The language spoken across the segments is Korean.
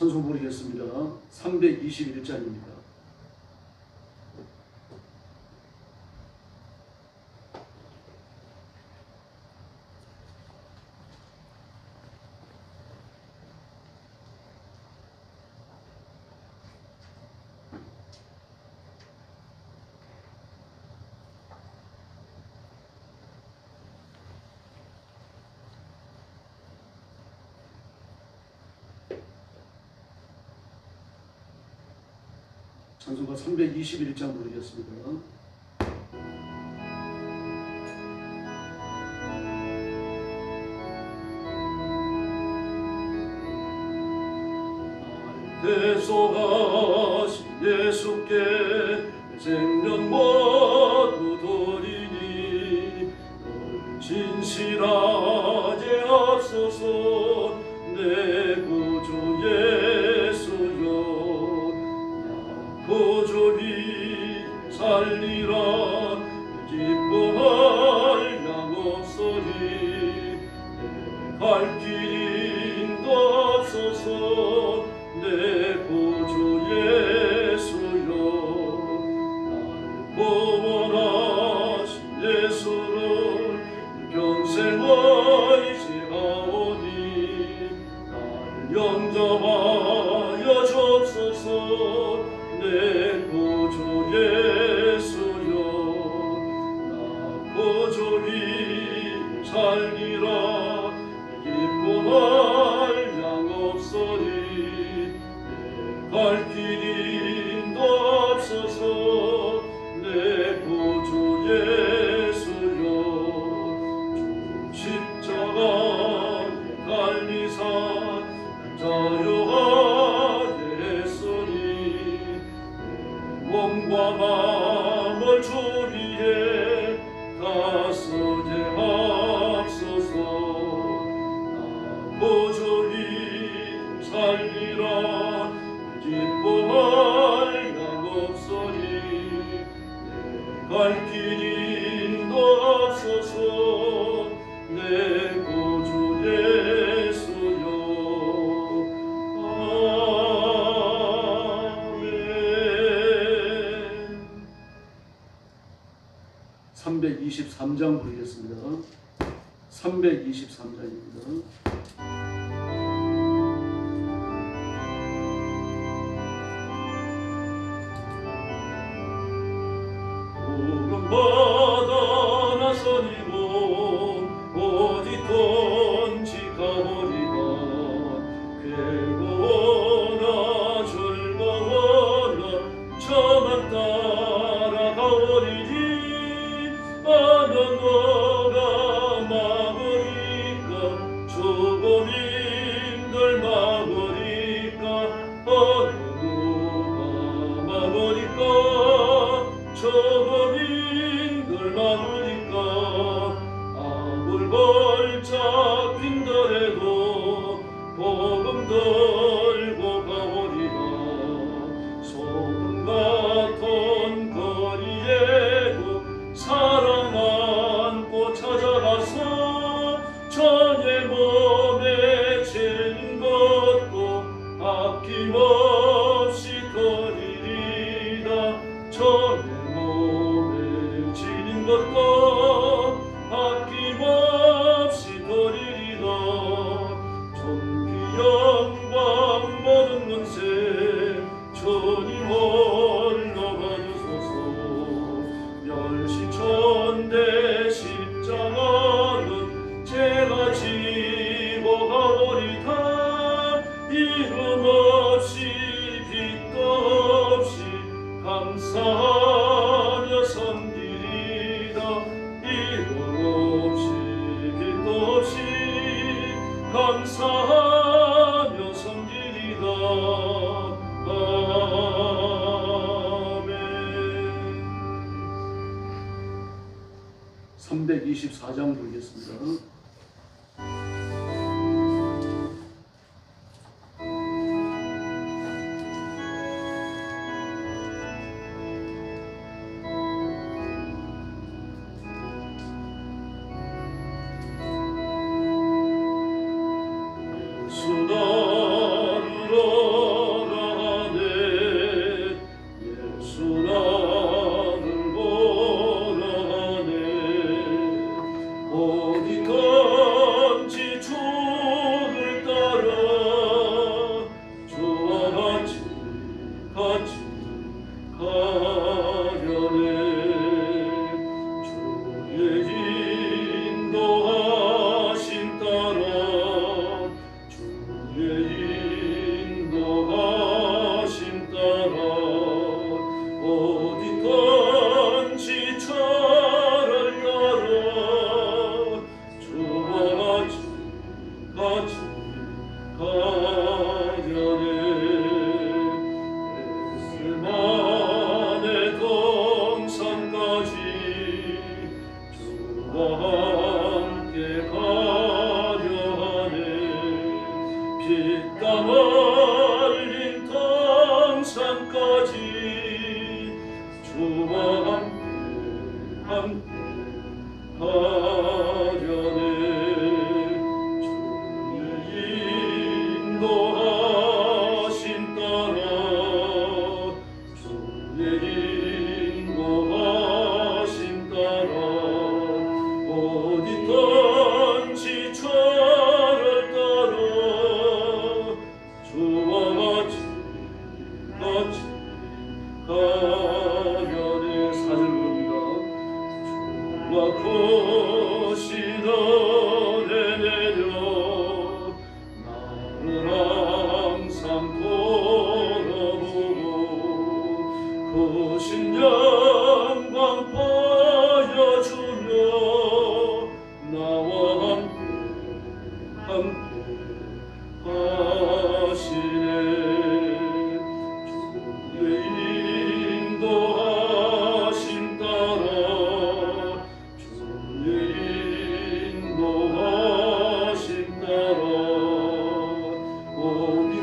찬송 부르겠습니다. 321장입니다. 찬송가 321장 부르겠습니다. 대속하신 예수께 생명 모두 드리니 늘 진실하게 앞서서 내 구주 예수여 구주이 살리라 기뻐할 양 없으리 갈 길 인도하소서 내 구주 예수여 날 구원하신 예수를 평생 의지하오니 날 영접하여 주옵소서 내 구주 예수여 나 구주이 살리라 기쁨할 양 없으리 갈 길 인도하소서 내 구주 예수여 주 십자가에 달리사 자유하게 했으니 몸과 마음을 주 위에 다 쓰게 하소서 나 구주이 살리라 기뻐할 양 없으리 갈 길 인도하소서 내 구주 예수여 323장 부르겠습니다. 323장입니다. 구름바다 나서니고 어디든지 가오리다 괴고나 즐거워나 저만 따라가오리니 아는 너가 막으리까 조금 힘들 막으리까 어느 누가 막으리까 조금 힘들 막으리까 아물 걸작 빈더라도 복음 들고 가오리라 소금 같은 거리에도 사랑 안고 찾아가서 전의 몸에 죄인 것도 아낌없이 드리리라 전의 몸에 죄인 것도 아낌없이 드리리라 존귀 영광 모든 권세 주님 홀로 받으소서 멸시천대 십자가는 제가 지고 가오리다 이름 없이 빛도 없이 감사하며 섬기리다 이름 없이 빛도 없이 감사하며 섬기리다 아멘. 324장 부르겠습니다. 수다리라 함께 가려 하네 피땀 흘린 당산까지 주와 함께 가려네 주의 인도하심 따라 주의 인도하심 따라 어디든지 저를 따라 주와 같이 가려네 사절 부릅니다. 주와 거시던 내려 나를 항상 돌아보고 거신 영광 보여주며 나와 함께 하시네 주의 인도하심 따라 주의 인도하심 따라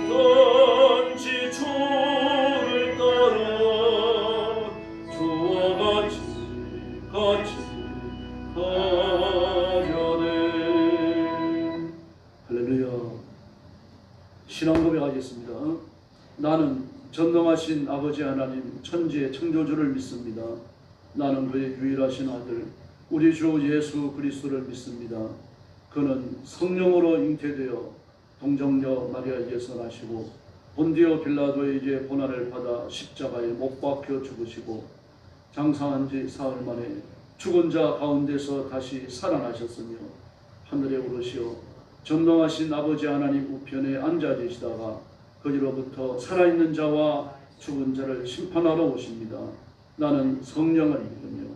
어디든지 주를 따라 주와 같이 가려네 할렐루야. 신앙 고백하겠습니다. 나는 전능하신 아버지 하나님 천지의 창조주를 믿습니다. 나는 그의 유일하신 아들 우리 주 예수 그리스도를 믿습니다. 그는 성령으로 잉태되어 동정녀 마리아에게서 나시고 본디오 빌라도에게 고난을 받아 십자가에 못 박혀 죽으시고 장사한 지 사흘 만에 죽은 자 가운데서 다시 살아나셨으며 하늘에 오르시어 전능하신 아버지 하나님 우편에 앉아 계시다가 거기로부터 살아있는 자와 죽은 자를 심판하러 오십니다. 나는 성령을 믿으며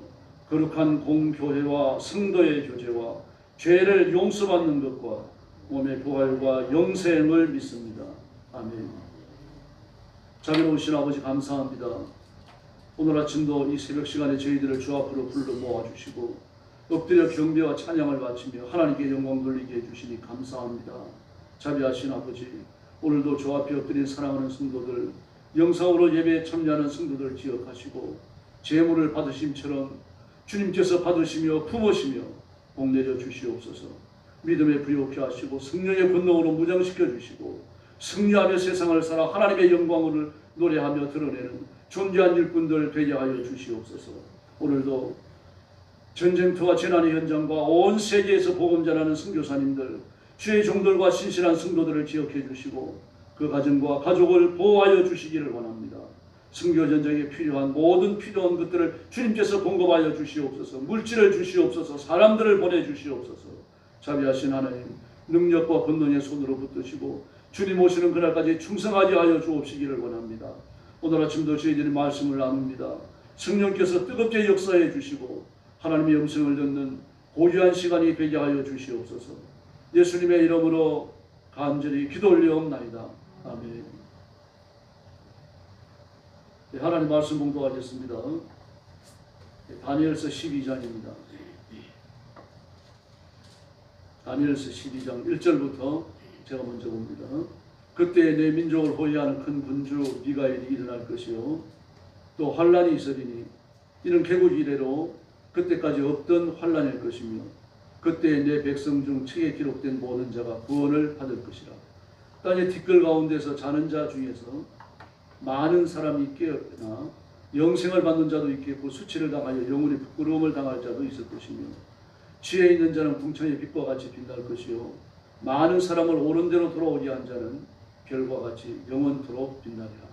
거룩한 공교회와 성도의 교제와 죄를 용서받는 것과 몸의 부활과 영생을 믿습니다. 아멘. 자비로우신 아버지 감사합니다. 오늘 아침도 이 새벽 시간에 저희들을 주 앞으로 불러 모아주시고 엎드려 경배와 찬양을 바치며 하나님께 영광 돌리게 해주시니 감사합니다. 자비하신 아버지, 오늘도 주 앞에 엎드린 사랑하는 성도들, 영상으로 예배에 참여하는 성도들 기억하시고 제물을 받으심처럼 주님께서 받으시며 품으시며 복내려 주시옵소서. 믿음에 부요케 하시고 성령의 권능으로 무장시켜 주시고 승리하며 세상을 살아 하나님의 영광을 노래하며 드러내는 존귀한 일꾼들 되게 하여 주시옵소서. 오늘도 전쟁터와 재난의 현장과 온 세계에서 복음 전하는 선교사님들, 주의 종들과 신실한 성도들을 기억해 주시고 그 가정과 가족을 보호하여 주시기를 원합니다. 선교 전쟁에 필요한 모든 필요한 것들을 주님께서 공급하여 주시옵소서. 물질을 주시옵소서. 사람들을 보내주시옵소서. 자비하신 하나님, 능력과 권능의 손으로 붙드시고 주님 오시는 그날까지 충성하게 하여 주옵시기를 원합니다. 오늘 아침도 저희들이 말씀을 나눕니다. 성령께서 뜨겁게 역사해 주시고 하나님의 음성을 듣는 고귀한 시간이 되게 하여 주시옵소서. 예수님의 이름으로 간절히 기도 올려옵나이다. 아멘. 네, 하나님 말씀 공부하겠습니다. 다니엘서 12장입니다. 다니엘서 12장 1절부터 제가 먼저 봅니다. 그때 내 민족을 호위하는 큰 군주 미가엘이 일어날 것이요 또 환란이 있으리니 이는 개국 이래로 그때까지 없던 환란일 것이며 그때 내 백성 중 책에 기록된 모든 자가 구원을 받을 것이라. 땅의 티끌 가운데서 자는 자 중에서 많은 사람이 깨었으나 영생을 받는 자도 있겠고 수치를 당하여 영원히 부끄러움을 당할 자도 있을 것이며 지혜 있는 자는 궁창의 빛과 같이 빛날 것이요 많은 사람을 옳은 대로 돌아오게 한 자는 별과 같이 영원토록 빛나리라.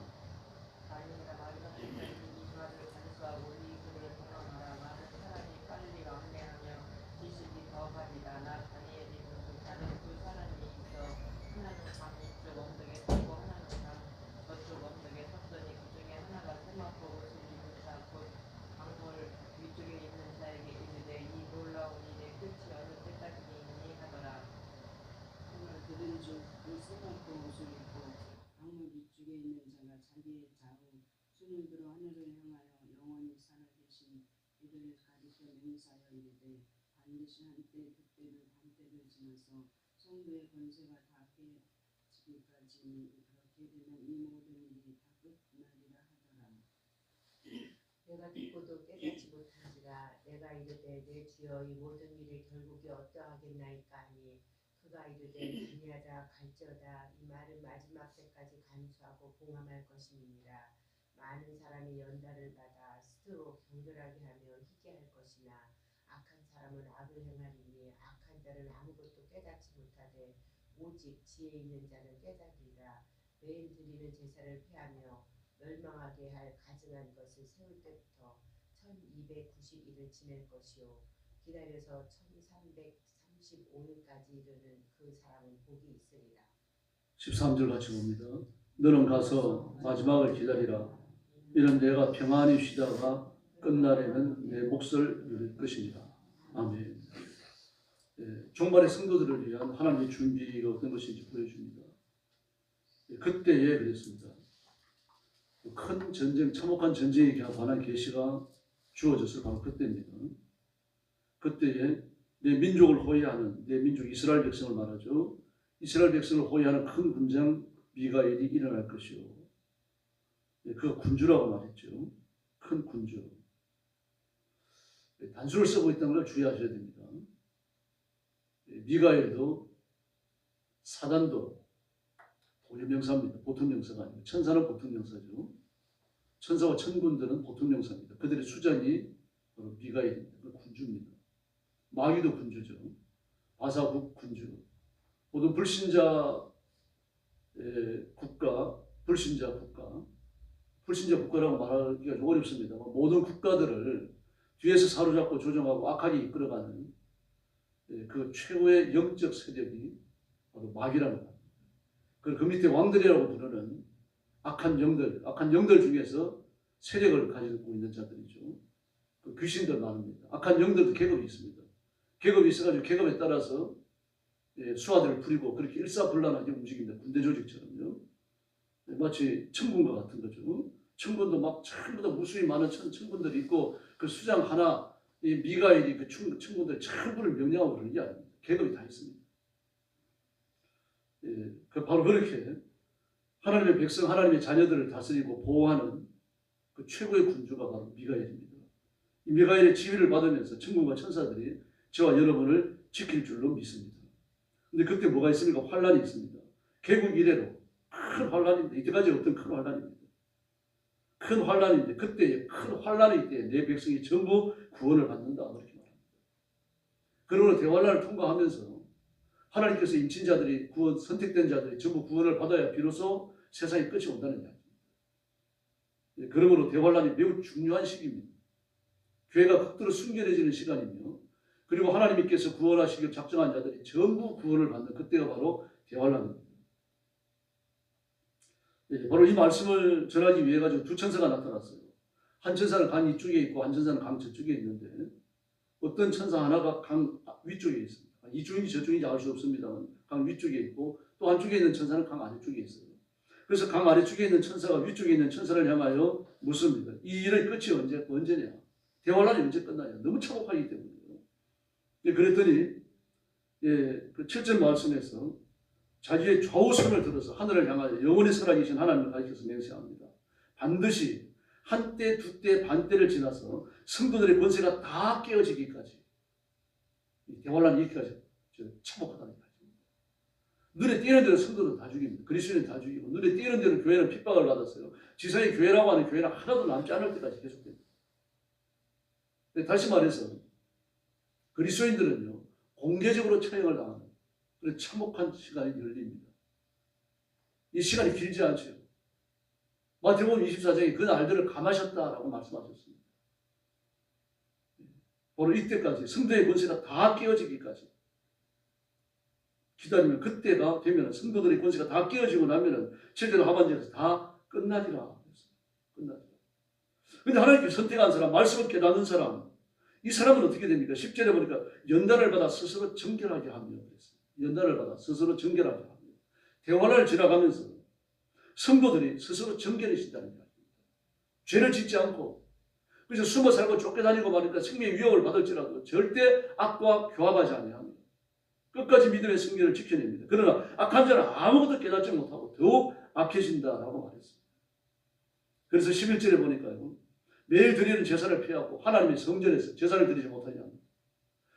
하늘을 향하여 영원히 살아계신 이를 가리켜 맹세하여 이르되 반드시 한때 그때를 반때를 지나서 성도의 권세가 다 깨지기까지 그렇게 되면 이 모든 일이 다 끝나리라 하더라. 내가 듣고도 깨닫지 못한지라 내가 이르되 내 주여 이 모든 일의 결국이 어떠하겠나이까 하니 그가 이르되 기니하다 갈지어다 이 말은 마지막 때까지 간수하고 봉함할 것임이니라. 많은 사람이 연단을 받아 스스로 경멸하게 하며 희게 할 것이나 악한 사람은 악을 행하리니 악한 자는 아무것도 깨닫지 못하되 오직 지혜 있는 자는 깨닫으리라. 매일 드리는 제사를 폐하며 멸망하게 할 가증한 것을 세울 때부터 1290일을 지낼 것이요 기다려서 1335년까지 이르는 그 사람은 복이 있으리라. 13절 같이 봅니다. 너는 가서 마지막을 기다리라. 이는 내가 평안히 쉬다가 끝날에는 내 몫을 누릴 것이니라. 아멘. 종말의 성도들을 위한 하나님의 준비가 어떤 것인지 보여줍니다. 그때에 그랬습니다. 큰 전쟁, 참혹한 전쟁에 관한 계시가 주어졌을 바로 그때입니다. 그때에 내 민족을 호위하는, 내 민족 이스라엘 백성을 말하죠. 이스라엘 백성을 호위하는 큰 군장 미가엘이 일어날 것이요. 그가 군주라고 말했죠. 큰 군주. 단수를 쓰고 있다는 걸 주의하셔야 됩니다. 미가엘도 사단도 고유명사입니다. 보통 명사가 아니고 천사는 보통 명사죠. 천사와 천군들은 보통 명사입니다. 그들의 수장이 바로 미가엘입니다. 그 군주입니다. 마귀도 군주죠. 바사국 군주. 모든 불신자 국가, 불신자 국가라고 말하기가 어렵습니다. 모든 국가들을 뒤에서 사로잡고 조정하고 악하게 이끌어가는 그 최고의 영적 세력이 바로 마귀라는 겁니다. 그 밑에 왕들이라고 부르는 악한 영들 중에서 세력을 가지고 있는 자들이죠. 그 귀신들 말입니다. 악한 영들도 계급이 있습니다. 계급이 있어가지고 계급에 따라서 수하들을 부리고 그렇게 일사불란하게 움직입니다. 군대 조직처럼요. 마치 천군과 같은 거죠. 천군도 막 전부 다 무수히 많은 천군들이 있고 그 수장 하나 이 미가엘이 그 천군들 전부를 명령하고 그러는 게 아닙니다. 계급이 다 있습니다. 바로 그렇게 하나님의 백성, 하나님의 자녀들을 다스리고 보호하는 그 최고의 군주가 바로 미가엘입니다. 이 미가엘의 지휘를 받으면서 천군과 천사들이 저와 여러분을 지킬 줄로 믿습니다. 근데 그때 뭐가 있습니까? 환란이 있습니다. 개국 이래로 큰 환란입니다. 이때까지 어떤 큰 환란입니다. 큰 환란인데 그때 큰 환란일 때 내 백성이 전부 구원을 받는다 그렇게 말합니다. 그러므로 대환란을 통과하면서 하나님께서 임친 자들이 선택된 자들이 전부 구원을 받아야 비로소 세상의 끝이 온다는 이야기입니다. 그러므로 대환란이 매우 중요한 시기입니다. 교회가 극도로 순결해지는 시간이며 그리고 하나님께서 구원하시길 작정한 자들이 전부 구원을 받는 그때가 바로 대환란입니다. 바로 이 말씀을 전하기 위해 가지고 두 천사가 나타났어요. 한 천사는 강 이쪽에 있고 한 천사는 강 저쪽에 있는데 어떤 천사 하나가 강 위쪽에 있습니다. 이쪽인지 저쪽인지 알 수 없습니다. 강 위쪽에 있고 또 한쪽에 있는 천사는 강 아래쪽에 있어요. 그래서 강 아래쪽에 있는 천사가 위쪽에 있는 천사를 향하여 묻습니다. 이 일의 끝이 언제냐? 대환란이 언제 끝나냐? 너무 참혹하기 때문에요. 그랬더니 그 7절 말씀에서 자기의 좌우 손을 들어서 하늘을 향하여 영원히 살아계신 하나님을 가리켜서 맹세합니다. 반드시 한때, 두때, 반때를 지나서 성도들의 권세가 다 깨어지기까지 대환란이 이렇게까지 참혹하다는 거죠. 눈에 띄는 대로 성도들 다 죽입니다. 그리스도인 다 죽이고 눈에 띄는 대로 교회는 핍박을 받았어요. 지상의 교회라고 하는 교회는 하나도 남지 않을 때까지 계속됩니다. 다시 말해서 그리스도인들은요 공개적으로 처형을 당하는 그런 참혹한 시간이 열립니다. 이 시간이 길지 않죠. 마태복음 24장에 그 날들을 감하셨다라고 말씀하셨습니다. 바로 이때까지 성도의 권세가 다 깨어지기까지 기다리면 그때가 되면 성도들의 권세가 다 깨어지고 나면은 실제로 하반절에서 다 끝나리라. 끝나리라. 근데 하나님께 선택한 사람, 말씀을 깨닫는 사람, 이 사람은 어떻게 됩니까? 10절에 보니까 연단을 받아 스스로 정결하게 하며 그랬어요. 연단을 받아 스스로 정결하게 하며 대환란을 지나가면서 성도들이 스스로 정결해진다는 이야기입니다. 죄를 짓지 않고 그래서 숨어 살고 쫓겨다니고 말니까 생명의 위협을 받을지라도 절대 악과 교합하지 아니합니다. 끝까지 믿음의 승리를 지켜냅니다. 그러나 악한 자는 아무것도 깨닫지 못하고 더욱 악해진다라고 말했습니다. 그래서 11절에 보니까요. 매일 드리는 제사를 피하고 하나님의 성전에서 제사를 드리지 못하냐.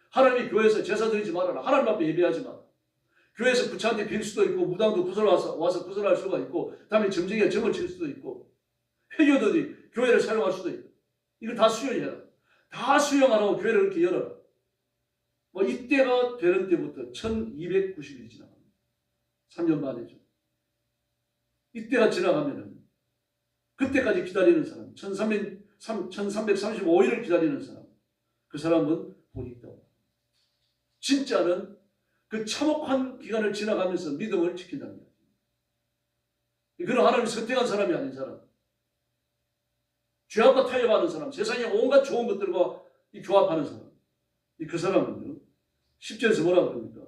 하나님이 교회에서 제사 드리지 말아라. 하나님 앞에 예배하지 마라. 교회에서 부처한테 빌 수도 있고 무당도 와서 구설할 수가 있고 다음에 점쟁이가 점을 칠 수도 있고 회교들이 교회를 사용할 수도 있고 이걸 다 수용해라. 다 수용 안 하고 교회를 이렇게 열어라. 뭐 이때가 되는 때부터 1290일이 지나갑니다. 3년 반이죠. 이때가 지나가면은 그때까지 기다리는 사람 1335일을 기다리는 사람 그 사람은 복이 있다고. 진짜는 그 참혹한 기간을 지나가면서 믿음을 지킨다는 거예요. 그런 하나님을 선택한 사람이 아닌 사람, 죄악과 타협하는 사람, 세상의 온갖 좋은 것들과 교합하는 사람, 그 사람은요 10절에서 뭐라고 그럽니까?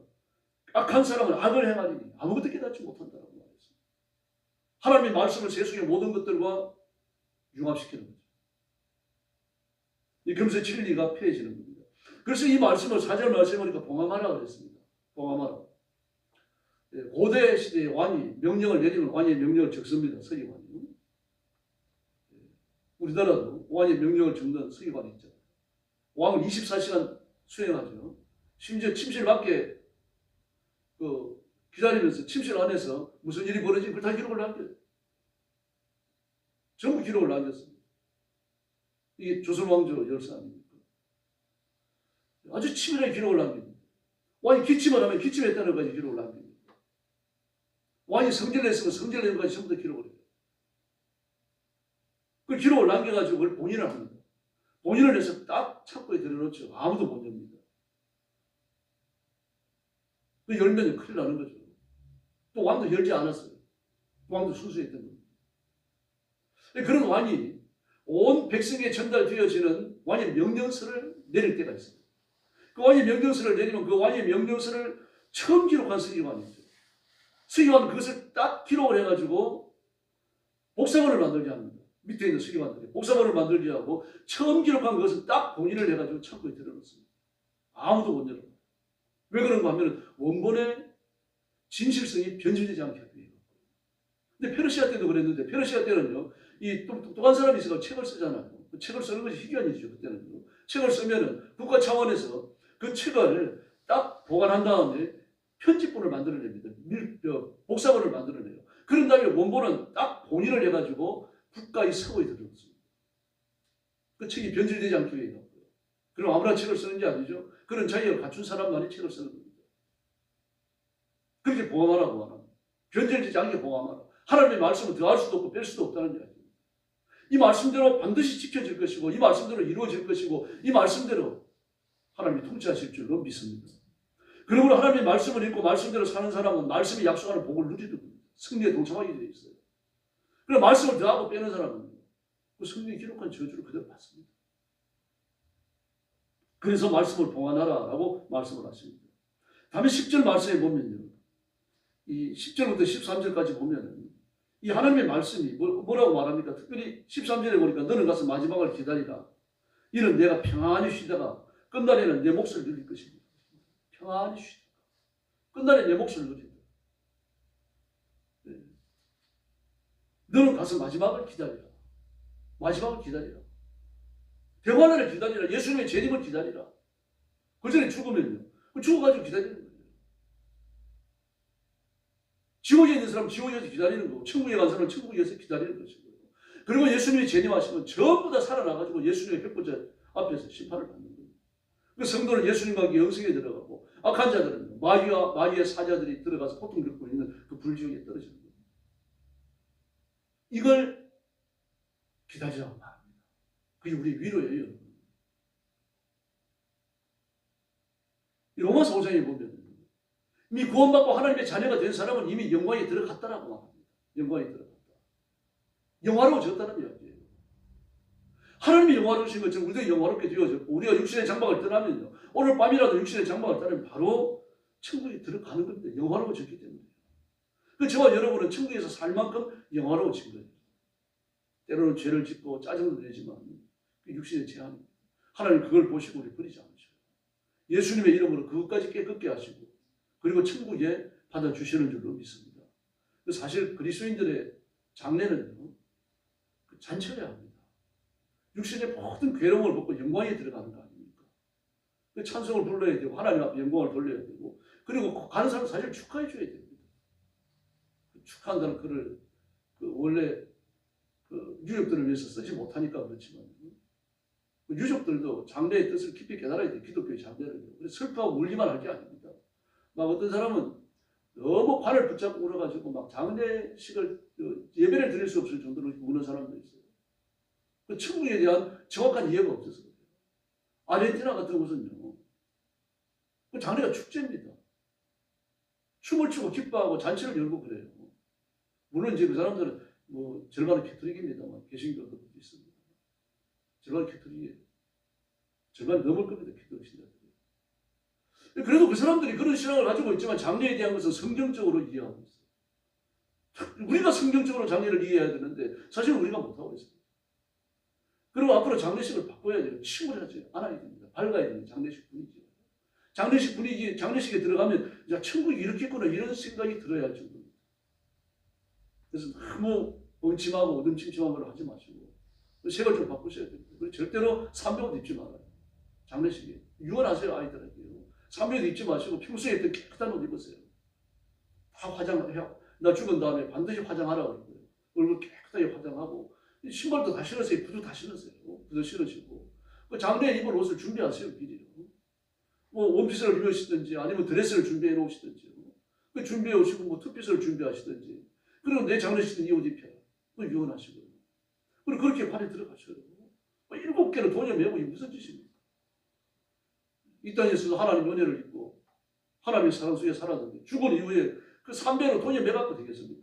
악한 사람은 악을 행하리니 아무것도 깨닫지 못한다라고 말했습니다. 하나님의 말씀을 세상의 모든 것들과 융합시키는 거죠. 그러면서 진리가 폐해지는 겁니다. 그래서 이 말씀을 4절 말씀에 보니까 봉함하라 그랬습니다. 봉함하라. 고대 시대의 왕이 명령을 내리면 왕의 명령을 적습니다. 서기관이. 우리나라도 왕의 명령을 적는 서기관이 있죠. 왕은 24시간 수행하죠. 심지어 침실 밖에 기다리면서 침실 안에서 무슨 일이 벌어지면 그걸 다 기록을 남겨요. 전부 기록을 남겼습니다. 이게 조선왕조 열사 아닙니까? 아주 치밀하게 기록을 남깁니다. 왕이 기침을 하면 기침했다는 것까지 기록을 남깁니다. 왕이 성질을 했으면 성질을 낸 것까지 전부 다 기록을 해요. 그 기록을 남겨가지고 그걸 봉인을 합니다. 봉인을 해서 딱 창고에 들여놓죠. 아무도 못 엽니다. 그 열면 큰일 나는 거죠. 또 왕도 열지 않았어요. 왕도 순수했던 겁니다. 그런 왕이 온 백성에 전달되어지는 왕의 명령서를 내릴 때가 있습니다. 그 왕의 명령서를 내리면 그 왕의 명령서를 처음 기록한 서기관이 있죠. 서기관은 그것을 딱 기록을 해가지고 복사본을 만들게 합니다. 밑에 있는 서기관들이 복사본을 만들게 하고 처음 기록한 것은 딱 봉인을 해가지고 창고에 들여놓습니다. 아무도 못 열어요. 왜 그런가 하면 원본의 진실성이 변질되지 않게 하기 위해서. 근데 페르시아 때도 그랬는데 페르시아 때는요. 이 똑똑한 사람이 있어서 책을 쓰잖아요. 그 책을 쓰는 것이 희귀한이죠. 그때는요. 책을 쓰면은 국가 차원에서 그 책을 딱 보관한 다음에 편집본을 만들어냅니다. 복사본을 만들어내요. 그런 다음에 원본은 딱 봉인을 해가지고 국가의 서고에 들어갔습니다. 그 책이 변질되지 않기 위해서. 그럼 아무나 책을 쓰는지 아니죠? 그런 자격을 갖춘 사람만이 책을 쓰는 겁니다. 그렇게 보관하라고 하는 변질되지 않게 보관하라. 하나님의 말씀은 더할 수도 없고 뺄 수도 없다는 이야기입니다. 이 말씀대로 반드시 지켜질 것이고 이 말씀대로 이루어질 것이고 이 말씀대로 하나님이 통치하실 줄로 믿습니다. 그러므로 하나님의 말씀을 읽고 말씀대로 사는 사람은 말씀이 약속하는 복을 누리는 겁니다. 승리에 동참하게 되어 있어요. 그럼 말씀을 더하고 빼는 사람은 그 성경에 기록한 저주를 그대로 받습니다. 그래서 말씀을 봉안하라라고 말씀을 하십니다. 다음에 10절 말씀에 보면요. 이 10절부터 13절까지 보면은 이 하나님의 말씀이 뭐라고 말합니까? 특별히 13절에 보니까 너는 가서 마지막을 기다리라. 이는 내가 평안히 쉬다가 끝날에는 내 몫을 누릴 것입니다. 평안히 쉬다가 끝날에 내 몫을 누린다. 네. 너는 가서 마지막을 기다리라. 마지막을 기다리라. 대관을 기다리라. 예수님의 재림을 기다리라. 그 전에 죽으면요. 죽어가지고 기다리는 거예요. 지옥에 있는 사람은 지옥에서 기다리는 거고 천국에 간 사람은 천국에서 기다리는 것이고요. 그리고 예수님이 재림하시면 전부 다 살아나가지고 예수님의 백보자 앞에서 심판을 받는 거예요. 그 성도는 예수님과 함께 영생에 들어가고 악한 자들은 마귀의 사자들이 들어가서 고통 겪고 있는 그 불지옥에 떨어지는 거예요. 이걸 기다리라고 말합니다. 그게 우리 위로예요, 여러분. 로마서 5장에 보면 이미 구원받고 하나님의 자녀가 된 사람은 이미 영광에 들어갔다라고 말합니다. 영광에 들어갔다. 영화로워졌다는 이야기예요. 하나님이 영화로우신 것처럼 우리도 영화롭게 되어졌고 우리가 육신의 장막을 떠나면요. 오늘 밤이라도 육신의 장막을 떠나면 바로 천국에 들어가는 겁니다. 영화로워졌기 때문에. 그 저와 여러분은 천국에서 살 만큼 영화로워진 거예요. 때로는 죄를 짓고 짜증도 내지만 육신의 제한입니다. 하나님 그걸 보시고 우리 버리지 않으셔요. 예수님의 이름으로 그것까지 깨끗게 하시고 그리고 천국에 받아주시는 줄로 믿습니다. 사실 그리스도인들의 장래는요, 잔처해야 합니다. 육신의 모든 괴로움을 벗고 영광에 들어가는 거 아닙니까? 찬송을 불러야 되고 하나님 앞에 영광을 돌려야 되고 그리고 가는 사람 사실 축하해 줘야 됩니다. 축하한다는 글을 원래 유족들을 위해서 쓰지 못하니까 그렇지만 유족들도 장래의 뜻을 깊이 깨달아야 돼요. 기독교의 장래를. 그래서 슬퍼하고 울기만 할 게 아닙니다. 막 어떤 사람은 너무 관을 붙잡고 울어가지고 막 장례식을 예배를 드릴 수 없을 정도로 우는 사람도 있어요. 그 천국에 대한 정확한 이해가 없어서 그래요. 아르헨티나 같은 곳은요, 그 장례가 축제입니다. 춤을 추고 기뻐하고 잔치를 열고 그래요. 물론 이제 그 사람들은 뭐 절반은 캐톨릭입니다만 개신교도 있습니다. 절반 캐톨릭이에요. 절반 넘을 겁니다. 캐톨릭 신자들이. 그래도 그 사람들이 그런 신앙을 가지고 있지만 장례에 대한 것은 성경적으로 이해하고 있어요. 우리가 성경적으로 장례를 이해해야 되는데 사실 우리가 못하고 있어요. 그리고 앞으로 장례식을 바꿔야 돼요. 침울하지 않아야 됩니다. 밝아야 됩니다. 장례식 분위기. 장례식 분위기, 장례식에 들어가면 야, 천국이 이렇게 있구나 이런 생각이 들어야 할 정도입니다. 그래서 너무 음침하고 어둠침침한 걸 하지 마시고 색을 좀 바꾸셔야 됩니다. 그리고 절대로 삼백옷 입지 말아요. 장례식에. 유언하세요 아이들에게. 삼백옷 입지 마시고 평소에 했던 깨끗한 옷 입으세요. 다 화장해요. 나 죽은 다음에 반드시 화장하라 그러고요. 얼굴 깨끗하게 화장하고 신발도 다 신으세요. 구두 다 신으세요. 구두 신으시고 장례에 입을 옷을 준비하세요. 미리. 뭐 원피스를 입으시든지 아니면 드레스를 준비해 놓으시든지 준비해 오시고 뭐 투피스를 준비하시든지 그리고 내 장례식은 이 옷 입혀요. 유언하시고요. 그리고 그렇게 관에 들어가셔요. 7개를 돈에 메고 이게 무슨 짓입니까? 이 땅에서도 하나님 은혜를 입고 하나님의 사랑 속에 살았는데 죽은 이후에 그 3배로 돈에 매갖고 되겠습니까?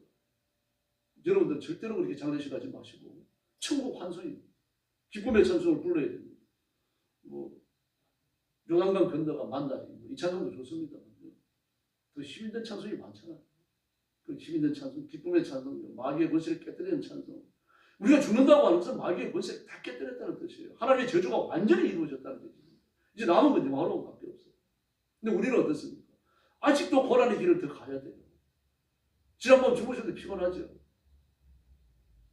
여러분들 절대로 그렇게 장례식 하지 마시고 천국 환송입니다. 기쁨의 찬송을 불러야 됩니다. 뭐 요단강 건너가 만나리 이 찬송도 좋습니다만 더 힘있는 찬송이 많잖아요. 그 힘있는 찬송, 기쁨의 찬송, 마귀의 권세를 깨뜨리는 찬송. 우리가 죽는다고 하는 것은 마귀의 권세를 다 깨뜨렸다는 뜻이에요. 하나님의 저주가 완전히 이루어졌다는 뜻입니다. 이제 남은 건 영화로움밖에 없어요. 근데 우리는 어떻습니까? 아직도 고난의 길을 더 가야 돼요. 지난번 주무셔도 피곤하죠.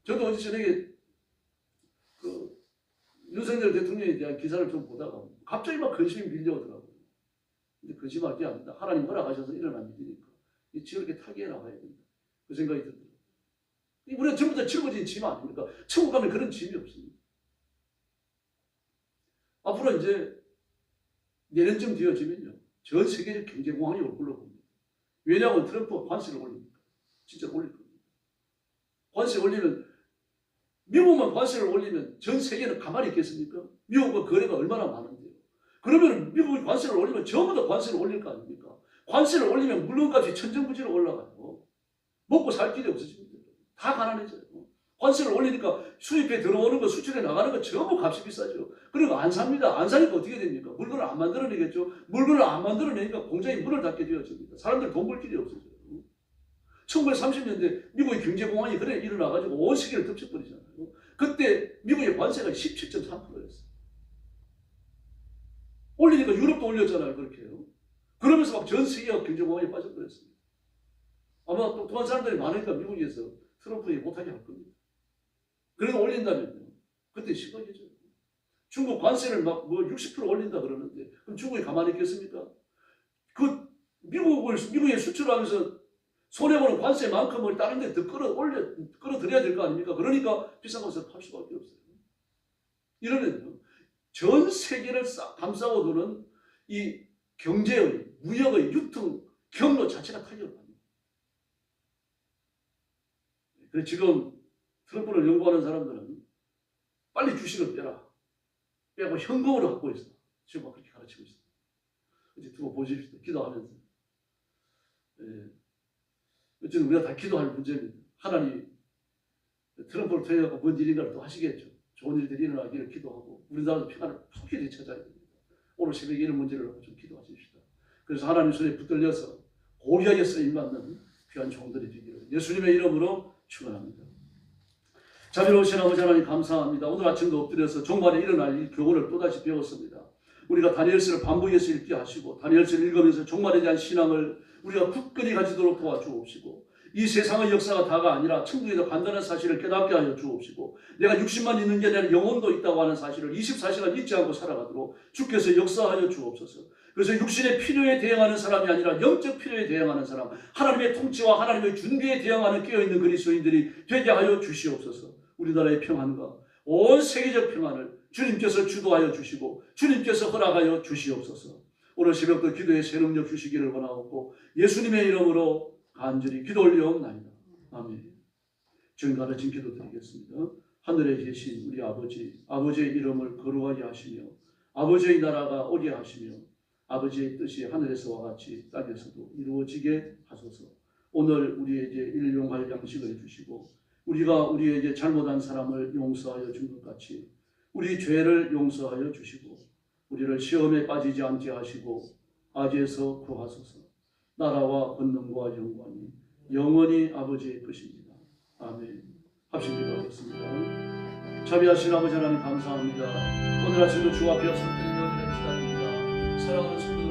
저도 어제 저녁에 그 윤석열 대통령에 대한 기사를 좀 보다가 갑자기 막 근심이 밀려오더라고요. 근데 근심할 게 아니다. 하나님 허락하셔서 일어난 일이니까 이 지옥에 타기에 나가야 된다. 그 생각이 들더라고요. 우리가 전부 다 짊어진 짐 아닙니까? 천국 가면 그런 짐이 없습니다. 앞으로 이제 내년쯤 되어지면요. 전 세계적 경제공황이 올 걸로 봅니다. 왜냐하면 트럼프가 관세를 올립니다. 진짜 올릴 겁니다. 관세 올리면 미국만 관세를 올리면 전 세계는 가만히 있겠습니까? 미국과 거래가 얼마나 많은데요. 그러면 미국이 관세를 올리면 전부 다 관세를 올릴 거 아닙니까? 관세를 올리면 물건값이 천정부지로 올라가요. 먹고 살 길이 없어집니다. 다 가난해져요. 관세를 올리니까 수입에 들어오는 거, 수출에 나가는 거 전부 값이 비싸죠. 그리고 안 삽니다. 안 사니까 어떻게 됩니까? 물건을 안 만들어내겠죠. 물건을 안 만들어내니까 공장이 문을 닫게 되어집니다. 사람들 돈 벌 길이 없어져요. 1930년대 미국의 경제공황이 그래 일어나가지고 온 세계를 덮쳐버리잖아요. 그때 미국의 관세가 17.3%였어요. 올리니까 유럽도 올렸잖아요. 그렇게요. 그러면서 막 전 세계가 경제공황에 빠져버렸습니다. 아마 똑똑한 사람들이 많으니까 미국에서 트럼프에 못하게 할 겁니다. 그래도 올린다면요. 그때 심각해져요. 중국 관세를 막 뭐 60% 올린다 그러는데 그럼 중국이 가만히 있겠습니까? 그 미국에 수출하면서 손해보는 관세만큼을 다른 데 더 끌어들여야 될 거 아닙니까? 그러니까 비싼 것을 팔 수밖에 없어요. 이러면요. 전 세계를 감싸고 도는 이 경제의, 무역의 유통 경로 자체가 타격을 합니다. 그래서 지금 트럼프를 연구하는 사람들은 빨리 주식을 빼고 현금으로 갖고 있어. 지금 그렇게 가르치고 있어요. 이제 두고 보십시오. 기도하면서. 예. 어쨌든 우리가 다 기도할 문제입니다. 하나님 트럼프를 통해 뭔 일인가를 또 하시겠죠. 좋은 일들이 일어나기를 기도하고 우리나라도 평안을 속히 되찾아야 됩니다. 오늘 새벽에 이런 문제를 놓고 좀 기도하십시다. 그래서 하나님 손에 붙들려서 고귀하게 쓰임받는 귀한 종들이 되기를 예수님의 이름으로 축원합니다. 자비로우신 아버지 하나님 감사합니다. 오늘 아침도 엎드려서 종말에 일어날 이 교훈을 또다시 배웠습니다. 우리가 다니엘서를 반복해서 읽게 하시고 다니엘서를 읽으면서 종말에 대한 신앙을 우리가 굳건히 가지도록 도와주옵시고 이 세상의 역사가 다가 아니라 천국에도 간다는 사실을 깨닫게 하여 주옵시고 내가 60만 있는 게 아니라 영혼도 있다고 하는 사실을 24시간 잊지 않고 살아가도록 주께서 역사하여 주옵소서. 그래서 육신의 필요에 대응하는 사람이 아니라 영적 필요에 대응하는 사람, 하나님의 통치와 하나님의 준비에 대응하는 깨어있는 그리스도인들이 되게 하여 주시옵소서. 우리나라의 평안과 온 세계적 평안을 주님께서 주도하여 주시고 주님께서 허락하여 주시옵소서. 오늘 새벽도 기도의 새 능력 주시기를 원하옵고 예수님의 이름으로 간절히 기도 올려옵나이다. 아멘. 지금 가르친 기도 드리겠습니다. 하늘에 계신 우리 아버지, 아버지의 이름을 거룩하게 하시며 아버지의 나라가 오게 하시며 아버지의 뜻이 하늘에서와 같이 땅에서도 이루어지게 하소서. 오늘 우리에게 일용할 양식을 주시고 우리가 우리에게 잘못한 사람을 용서하여 준 것 같이 우리 죄를 용서하여 주시고 우리를 시험에 빠지지 않게 하시고 악에서 구하소서. 나라와 권능과 영광이 영원히 아버지의 것입니다. 아멘. 합심 기도하겠습니다. 자비하신 아버지 하나님 감사합니다. 오늘 아침도 주 앞에 선택되어 기다립니다. 사랑하는 성도